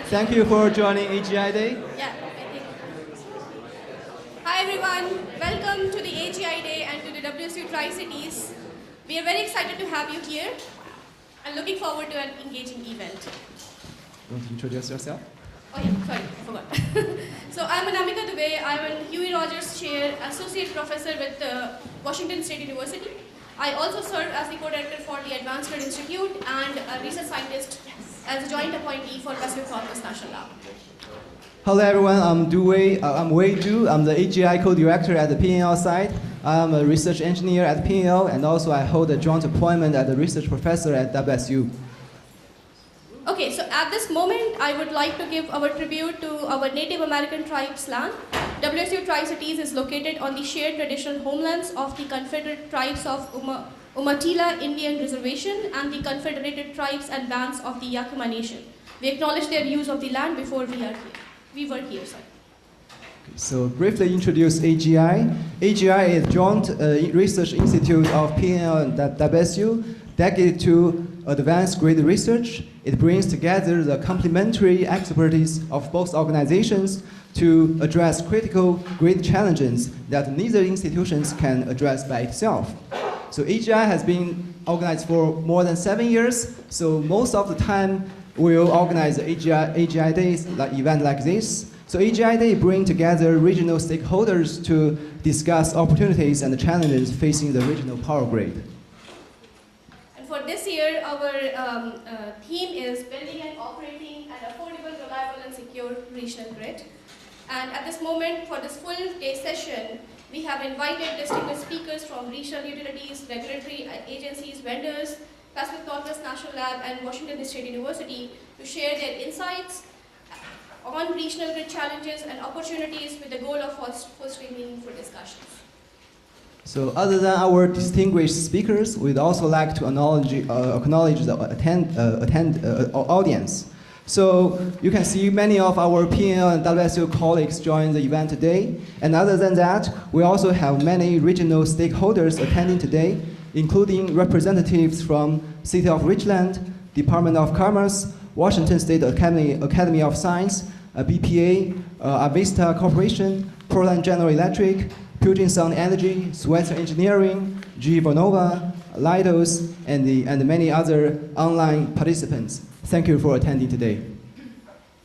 Thank you for joining AGI Day. Yeah, I think. Hi everyone, welcome to the AGI Day and to the WSU Tri-Cities. We are very excited to have you here and looking forward to an engaging event. You want to introduce yourself? Oh yeah, sorry, I forgot. So I'm Anamika Dubey. I'm an Huey Rogers Chair, Associate Professor with Washington State University. I also serve as the co-director for the Advanced Grid Institute and a research scientist as a joint appointee for Pacific Northwest National Lab. Hello everyone, I'm Wei Du. I'm the AGI co-director at the PNL side. I'm a research engineer at PNL, and also I hold a joint appointment as a research professor at WSU. Okay, so at this moment, I would like to give our tribute to our Native American tribes' land. WSU Tri-Cities is located on the shared traditional homelands of the Confederate Tribes of Umatilla Indian Reservation and the Confederated Tribes and Bands of the Yakima Nation. We acknowledge their use of the land before we were here. So briefly introduce AGI. AGI is Joint Research Institute of PNL and WSU, dedicated to advanced grid research. It brings together the complementary expertise of both organizations to address critical grid challenges that neither institutions can address by itself. So AGI has been organized for more than 7 years, so most of the time we'll organize AGI Days, like event like this. So AGI Day bring together regional stakeholders to discuss opportunities and challenges facing the regional power grid. For this year, our theme is building and operating an affordable, reliable, and secure regional grid. And at this moment, for this full day session, we have invited distinguished speakers from regional utilities, regulatory agencies, vendors, Pacific Northwest National Lab, and Washington State University to share their insights on regional grid challenges and opportunities with the goal of fostering meaningful discussions. So other than our distinguished speakers, we'd also like to acknowledge the audience. So you can see many of our PNL and WSU colleagues join the event today. And other than that, we also have many regional stakeholders attending today, including representatives from City of Richland, Department of Commerce, Washington State Academy of Science, BPA, Avista Corporation, Portland General Electric, Puget Sound Energy, Sweatser Engineering, GE Vernova, Leidos, and many other online participants. Thank you for attending today.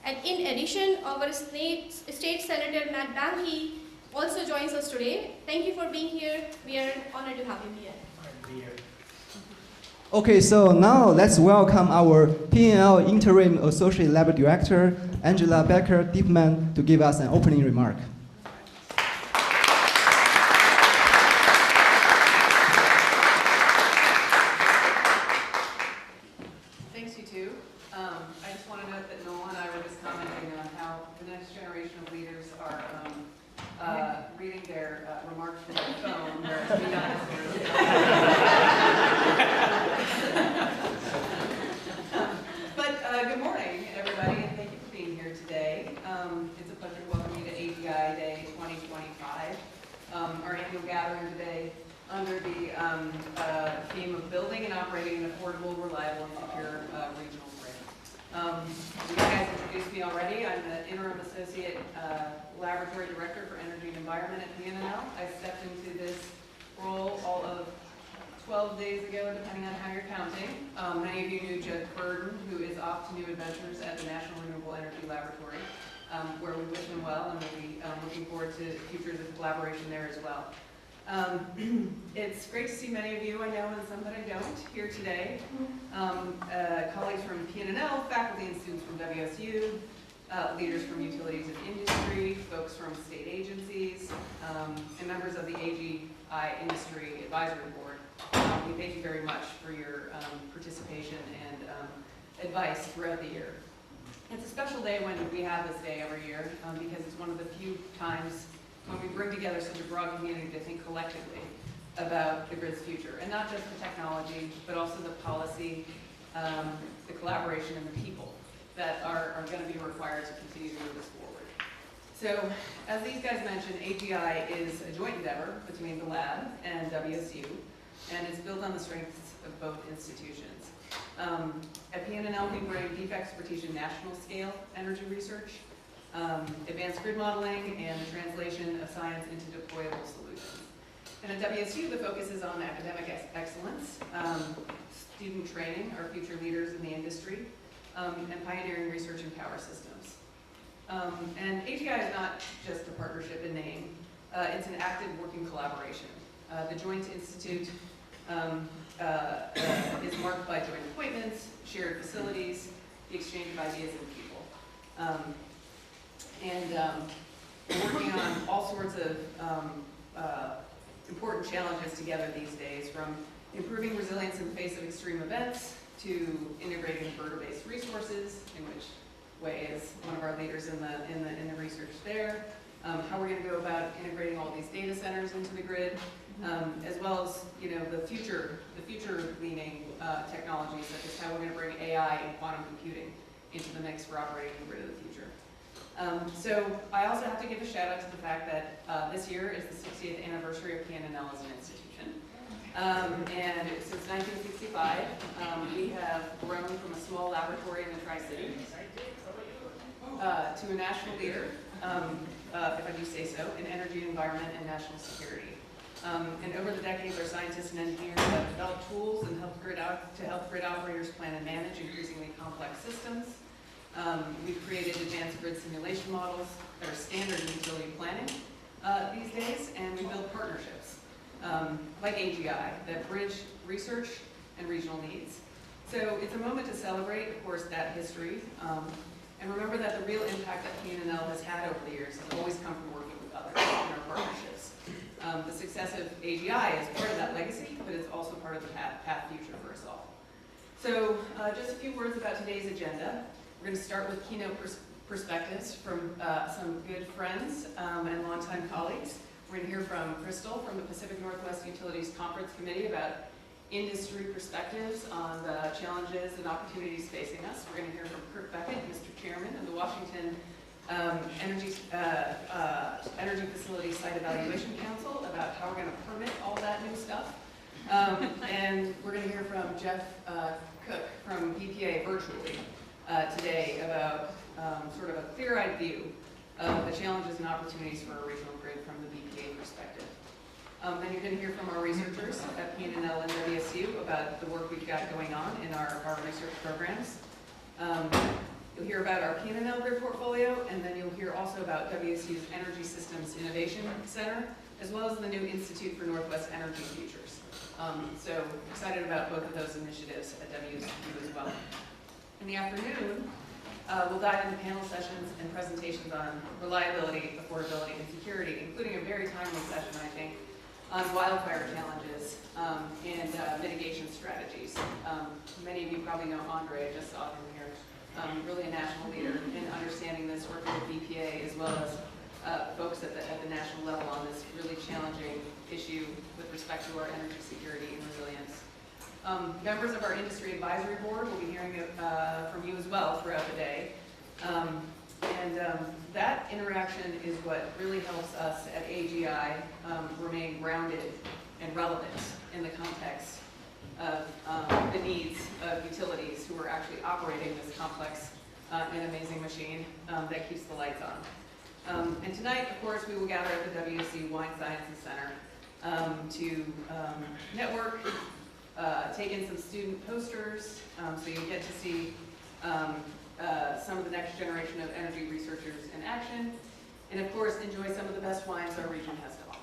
And in addition, our State Senator Matt Banky also joins us today. Thank you for being here. We are honored to have you here. Okay, so now let's welcome our PNL Interim Associate Lab Director, Angela Becker-Diepman, to give us an opening remark. Thanks, you two. I just want to note that Noel and I were just commenting on how the next generation of leaders are reading their remarks from their phone, whereas we don't necessarily. But good morning, everybody, and thank you for being here today. It's a pleasure to welcome you to AGI Day 2025, our annual gathering today under the theme of building and operating an affordable, reliable, and secure regional grid. You guys introduced me already. I'm the Interim Associate Laboratory Director for Energy and Environment at PNL. I stepped into this role all of 12 days ago, depending on how you're counting. Many of you knew Judd Burden, who is off to new adventures at the National Renewable Energy Laboratory, where we wish him well, and we'll be looking forward to futures of collaboration there as well. It's great to see many of you I know and some that I don't here today. Colleagues from PNL, faculty and students from WSU, leaders from utilities and industry, folks from state agencies, and members of the AGI Industry Advisory Board. We thank you very much for your participation and advice throughout the year. It's a special day when we have this day every year because it's one of the few times when we bring together such a broad community to think collectively about the grid's future, and not just the technology, but also the policy, the collaboration, and the people that are going to be required to continue to move this forward. So, as these guys mentioned, AGI is a joint endeavor between the lab and WSU, and it's built on the strengths of both institutions. At PNNL, we bring deep expertise in national scale energy research, advanced grid modeling, and the translation of science into deployable solutions. And at WSU, the focus is on academic excellence, student training, our future leaders in the industry, and pioneering research in power systems. And AGI is not just a partnership in name, it's an active working collaboration. The Joint Institute is marked by joint appointments, shared facilities, the exchange of ideas and people. We're working on all sorts of important challenges together these days, from improving resilience in the face of extreme events to integrating inverter-based resources, in which way is one of our leaders in the research there. How we're going to go about integrating all these data centers into the grid, as well as the future-leaning technologies, such as how we're going to bring AI and quantum computing into the mix for operating the grid of the future. So I also have to give a shout out to the fact that this year is the 60th anniversary of PNNL as an institution. And since 1965, we have grown from a small laboratory in the Tri-Cities to a national leader, if I do say so, in energy, environment, and national security. And over the decades, our scientists and engineers have developed tools and to help grid operators plan and manage increasingly complex systems. We've created advanced grid simulation models that are standard in utility planning these days, and we build partnerships like AGI that bridge research and regional needs. So it's a moment to celebrate, of course, that history, and remember that the real impact that PNNL has had over the years has always come from working with others in our partnerships. The success of AGI is part of that legacy, but it's also part of the path future for us all. So just a few words about today's agenda. We're going to start with keynote perspectives from some good friends and longtime colleagues. We're going to hear from Crystal from the Pacific Northwest Utilities Conference Committee about industry perspectives on the challenges and opportunities facing us. We're going to hear from Kirk Beckett, Mr. Chairman of the Washington Energy Facility Site Evaluation Council, about how we're going to permit all that new stuff. And we're going to hear from Jeff Cook from BPA virtually today about sort of a clear-eyed view of the challenges and opportunities for a regional grid from the BPA perspective. Then you're going to hear from our researchers at PNNL and WSU about the work we've got going on in our research programs. You'll hear about our PNNL grid portfolio, and then you'll hear also about WSU's Energy Systems Innovation Center, as well as the new Institute for Northwest Energy Futures. So excited about both of those initiatives at WSU as well. In the afternoon, we'll dive into panel sessions and presentations on reliability, affordability, and security, including a very timely session, I think, on wildfire challenges and mitigation strategies. Many of you probably know Andre, I just saw him here, really a national leader in understanding this, working with BPA, as well as folks at the national level on this really challenging issue with respect to our energy security and resilience. Members of our industry advisory board will be hearing from you as well throughout the day. That interaction is what really helps us at AGI remain grounded and relevant in the context of the needs of utilities who are actually operating this complex and amazing machine that keeps the lights on. And tonight, of course, we will gather at the WSU Wine Sciences Center to network, take in some student posters, so you get to see some of the next generation of energy researchers in action, and of course enjoy some of the best wines our region has to offer.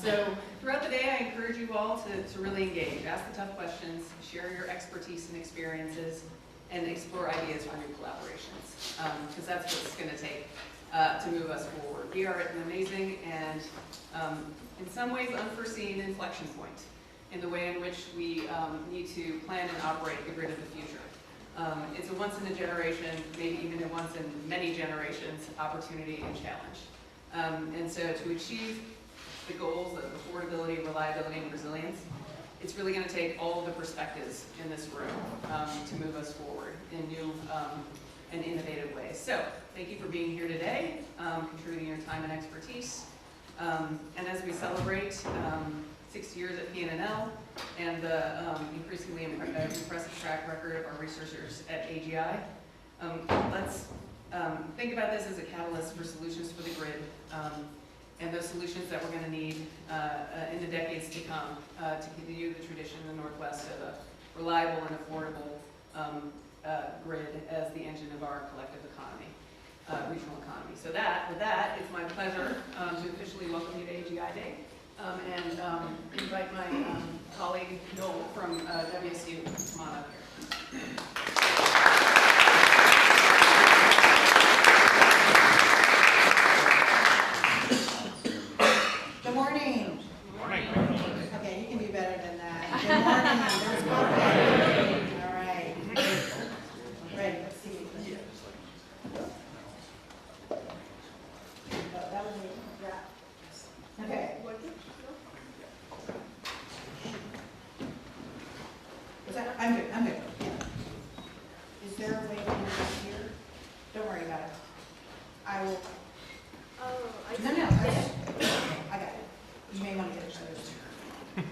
So throughout the day, I encourage you all to really engage, ask the tough questions, share your expertise and experiences, and explore ideas for new collaborations, because that's what it's going to take to move us forward. We are at an amazing and in some ways unforeseen inflection point in the way in which we need to plan and operate the grid of the future. It's a once in a generation, maybe even a once in many generations opportunity and challenge. And so to achieve the goals of affordability, reliability, and resilience, it's really going to take all of the perspectives in this room to move us forward in new and innovative ways. So thank you for being here today, contributing your time and expertise. And as we celebrate 6 years at PNNL, and the increasingly impressive track record of our researchers at AGI. Let's think about this as a catalyst for solutions for the grid, and those solutions that we're going to need in the decades to come to continue the tradition in the Northwest of a reliable and affordable grid as the engine of our collective economy, regional economy. So with that, it's my pleasure to officially welcome you to AGI Day and invite my colleague Noel from WSU to come on up here. Good morning. Good morning. Okay, you can do better than that. Good morning. There's coffee. All right. Ready? Let's see. Oh, that was me. Yeah. Okay. Is that? I'm good. I'm good. Yeah. Is there a way to do this here? Don't worry about it. I will. No. I got it. You may want to get each other's turn.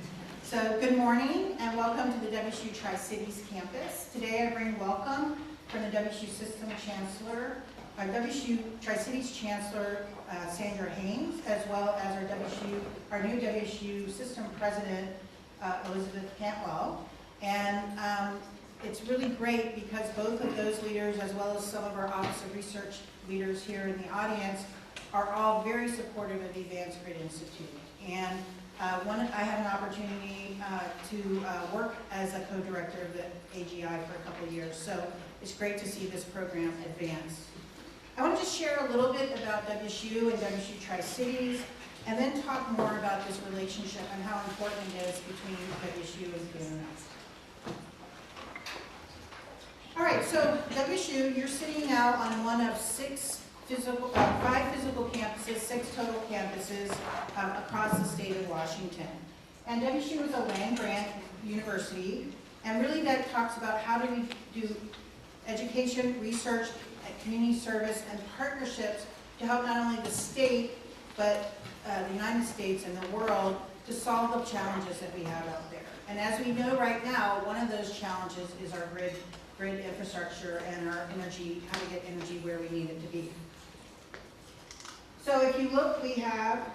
So good morning and welcome to the WSU Tri-Cities campus. Today I bring welcome from the WSU System Chancellor, our WSU Tri-Cities Chancellor, Sandra Haynes, as well as our new WSU System President, Elizabeth Cantwell. And it's really great because both of those leaders, as well as some of our Office of Research leaders here in the audience, are all very supportive of the Advanced Grid Institute. And I had an opportunity to work as a co-director of the AGI for a couple of years, so it's great to see this program advance. I want to just share a little bit about WSU and WSU Tri-Cities, and then talk more about this relationship and how important it is between WSU and PNNL. All right, so WSU, you're sitting now on one of five physical campuses, 6 total campuses across the state of Washington. And WSU is a land-grant university, and really that talks about how do we do education, research, community service, and partnerships to help not only the state, but the United States and the world to solve the challenges that we have out there. And as we know right now, one of those challenges is our grid infrastructure and our energy, how to get energy where we need it to be. So if you look, we have,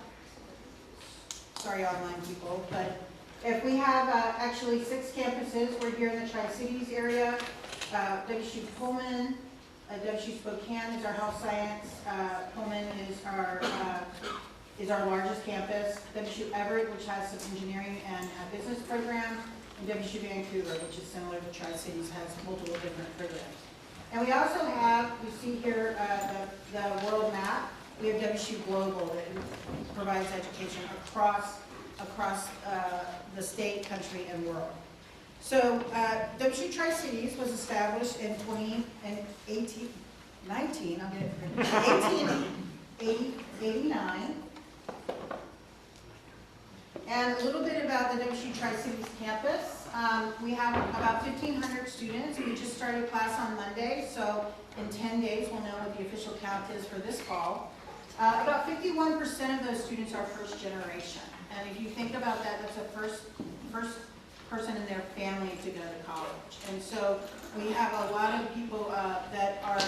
sorry online people, but if we have actually 6 campuses, we're here in the Tri-Cities area. WSU Pullman, WSU Spokane is our health science. Pullman is our largest campus. WSU Everett, which has some engineering and business programs, and WSU Vancouver, which is similar to Tri-Cities, has multiple different programs. And we also have, you see here the world map. We have WSU Global that provides education across the state, country, and world. So WSU Tri-Cities was established in 1889. And a little bit about the WSU Tri-Cities campus. We have about 1,500 students. We just started class on Monday, so in 10 days we'll know what the official count is for this fall. About 51% of those students are first generation. And if you think about that, that's a first person in their family to go to college. And so we have a lot of people that are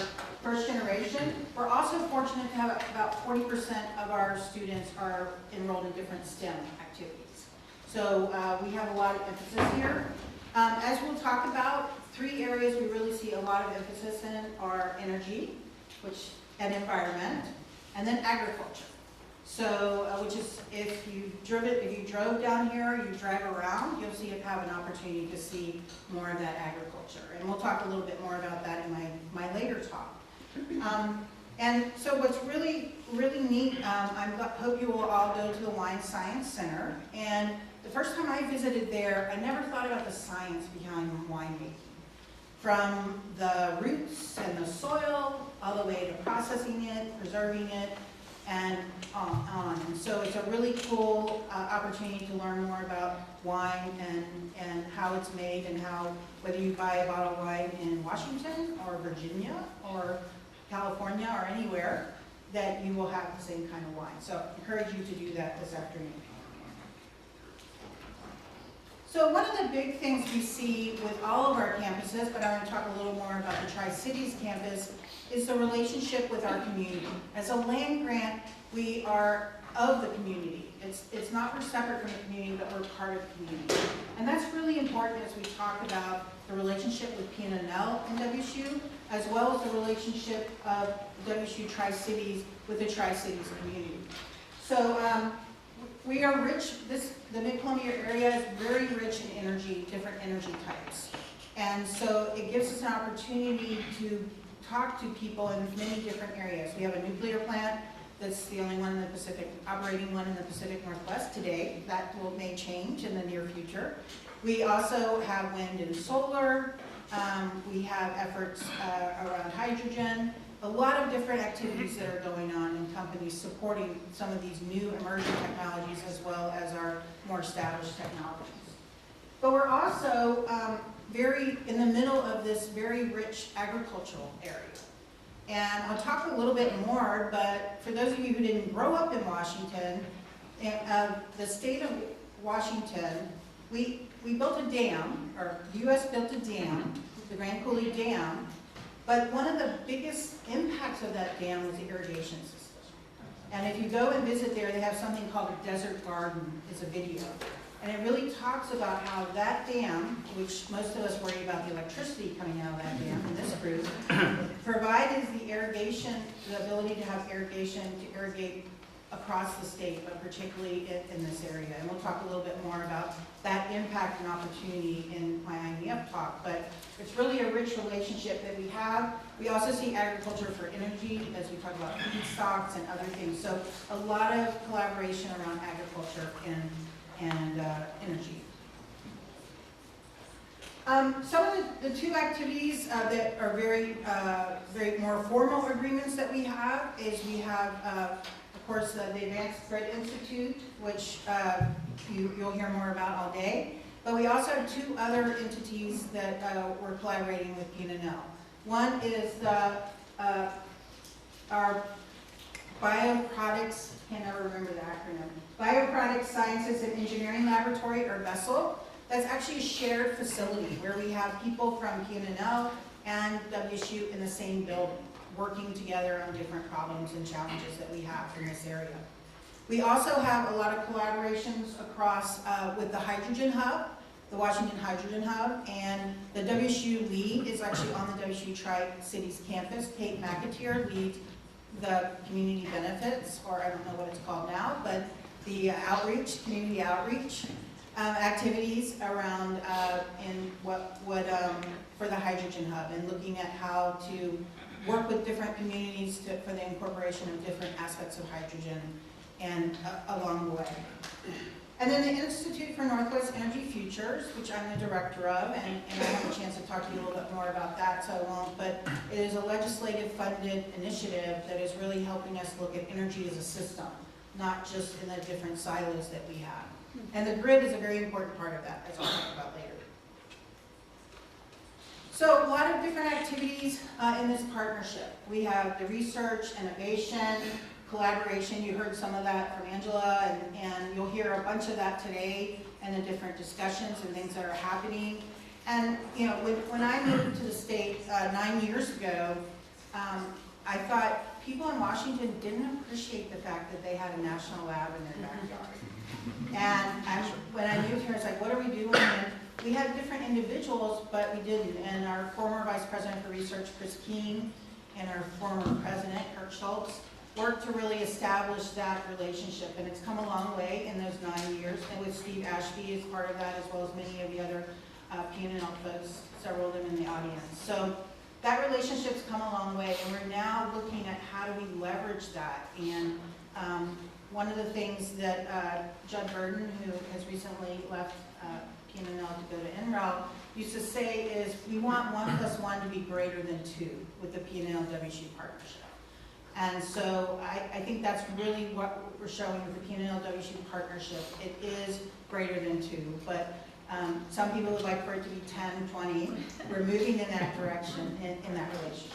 first generation. We're also fortunate to have about 40% of our students are enrolled in different STEM activities. So we have a lot of emphasis here. As we'll talk about, 3 areas we really see a lot of emphasis in are energy, and environment, and then agriculture. So, which is, if you drove down here, you drive around, you'll see have an opportunity to see more of that agriculture. And we'll talk a little bit more about that in my later talk. And so what's really, really neat, I hope you will all go to the Wine Science Center. And the first time I visited there, I never thought about the science behind winemaking. From the roots and the soil, all the way to processing it, preserving it, and on. And so it's a really cool opportunity to learn more about wine and how it's made, and how, whether you buy a bottle of wine in Washington or Virginia or California or anywhere, that you will have the same kind of wine. So I encourage you to do that this afternoon. So one of the big things we see with all of our campuses, but I want to talk a little more about the Tri-Cities campus, is the relationship with our community. As a land grant, we are of the community. It's not we're separate from the community, but we're part of the community. And that's really important as we talk about the relationship with PNNL and WSU, as well as the relationship of WSU Tri-Cities with the Tri-Cities community. So we are rich, the Mid-Columbia area is very rich in energy, different energy types. And so it gives us an opportunity to talk to people in many different areas. We have a nuclear plant that's the only one in the Pacific, operating one in the Pacific Northwest today. That may change in the near future. We also have wind and solar. We have efforts around hydrogen. A lot of different activities that are going on in companies supporting some of these new emerging technologies as well as our more established technologies. But we're also very in the middle of this very rich agricultural area. And I'll talk a little bit more, but for those of you who didn't grow up in Washington, the state of Washington, we built a dam, or the U.S. built a dam, the Grand Coulee Dam, but one of the biggest impacts of that dam was the irrigation system. And if you go and visit there, they have something called a desert garden, it's a video. And it really talks about how that dam, which most of us worry about the electricity coming out of that dam in this group, provided the irrigation, the ability to have irrigation to irrigate across the state, but particularly in this area. And we'll talk a little bit more about that impact and opportunity in my INEF talk, but it's really a rich relationship that we have. We also see agriculture for energy as we talk about feedstocks and other things. So a lot of collaboration around agriculture and energy. Some of the two activities that are very more formal agreements that we have is we have, of course, the Advanced Grid Institute, which you'll hear more about all day. But we also have two other entities that we're collaborating with PNNL. One is our Bioproducts, can't ever remember the acronym, Bioproduct Sciences and Engineering Laboratory, or BESSEL. That's actually a shared facility where we have people from PNNL and WSU in the same building, working together on different problems and challenges that we have in this area. We also have a lot of collaborations across with the Hydrogen Hub, the Washington Hydrogen Hub, and the WSU lead is actually on the WSU Tri-Cities campus. Kate McAteer leads the community benefits, or I don't know what it's called now, but the outreach, community outreach activities around for the Hydrogen Hub, and looking at how to work with different communities for the incorporation of different aspects of hydrogen and along the way. And then the Institute for Northwest Energy Futures, which I'm the director of, and I have a chance to talk to you a little bit more about that, so I won't, but it is a legislative funded initiative that is really helping us look at energy as a system, not just in the different silos that we have. And the grid is a very important part of that, as I'll talk about later. So a lot of different activities in this partnership. We have the research, innovation, collaboration. You heard some of that from Angela, and you'll hear a bunch of that today and the different discussions and things that are happening. And you know, when I moved to the state 9 years ago, I thought people in Washington didn't appreciate the fact that they had a national lab in their backyard. And when I moved here, I was like, what are we doing? And we had different individuals, but we didn't. And our former Vice President for Research, Chris Keene, and our former President, Kurt Schultz, worked to really establish that relationship. And it's come a long way in those 9 years. And with Steve Ashby as part of that, as well as many of the other PNNL folks, several of them in the audience. So that relationship's come a long way, and we're now looking at how do we leverage that. And one of the things that Judd Burden, who has recently left PNNL to go to NREL, used to say is we want 1 + 1 to be greater than 2 with the PNNL-WSU partnership. And so I think that's really what we're showing with the PNNL-WSU partnership. It is greater than 2, but some people would like for it to be 10, 20. We're moving in that direction in that relationship.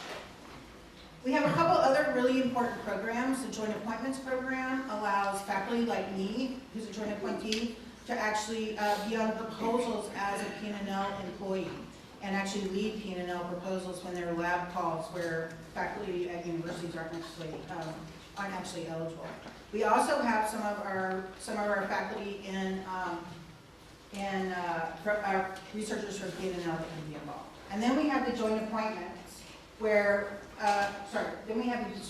We have a couple other really important programs. The Joint Appointments Program allows faculty like me, who's a joint appointee, to actually be on proposals as a P&L employee and actually lead P&L proposals when there are lab calls where faculty at universities aren't actually eligible. We also have some of our faculty our researchers from P&L that can be involved. And then we have the joint appointments where, then we have the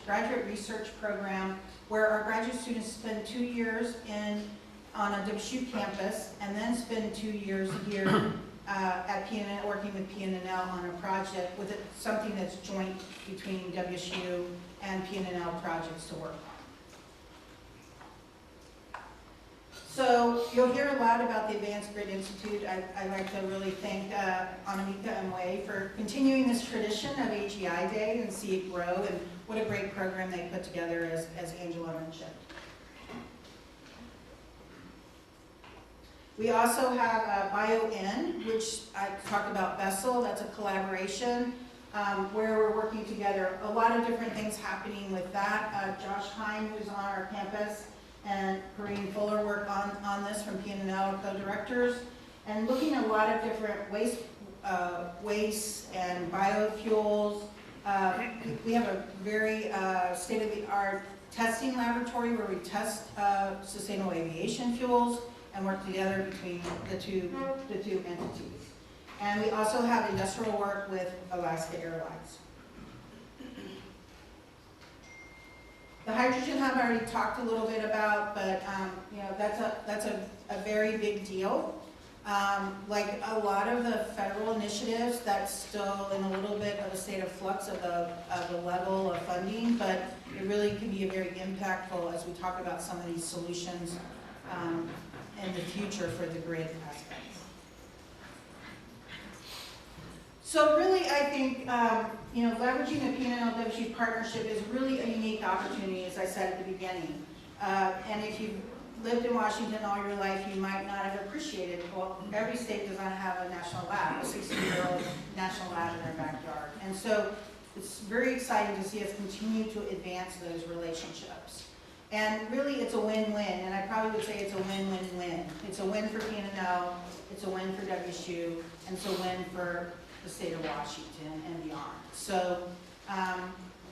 graduate research program where our graduate students spend 2 years on a WSU campus and then spend 2 years here at P&L, working with P&L on a project with something that's joint between WSU and P&L projects to work on. So you'll hear a lot about the Advanced Grid Institute. I'd like to really thank Anamika and Wei for continuing this tradition of AGI Day and see it grow, and what a great program they put together, as Angela mentioned. We also have BioN, which I talked about Bessel. That's a collaboration where we're working together. A lot of different things happening with that. Josh Heim, who's on our campus, and Corinne Fuller work on this from P&L co-directors, and looking at a lot of different waste and biofuels. We have a very state-of-the-art testing laboratory where we test sustainable aviation fuels and work together between the two entities. And we also have industrial work with Alaska Airlines. The hydrogen hub I already talked a little bit about, but that's a very big deal. Like a lot of the federal initiatives, that's still in a little bit of a state of flux of the level of funding, but it really can be very impactful as we talk about some of these solutions in the future for the grid aspects. So really, I think leveraging the P&L-WSU partnership is really a unique opportunity, as I said at the beginning. And if you've lived in Washington all your life, you might not have appreciated, well, every state does not have a national lab, a 60-year-old national lab in their backyard. And so it's very exciting to see us continue to advance those relationships. And really, it's a win-win, and I probably would say it's a win-win-win. It's a win for P&L, it's a win for WSU, and it's a win for the state of Washington and beyond. So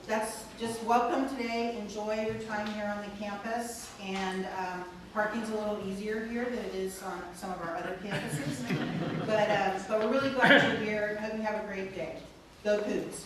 that's just welcome today. Enjoy your time here on the campus, and parking's a little easier here than it is on some of our other campuses. But we're really glad you're here. I hope you have a great day. Go Cougs.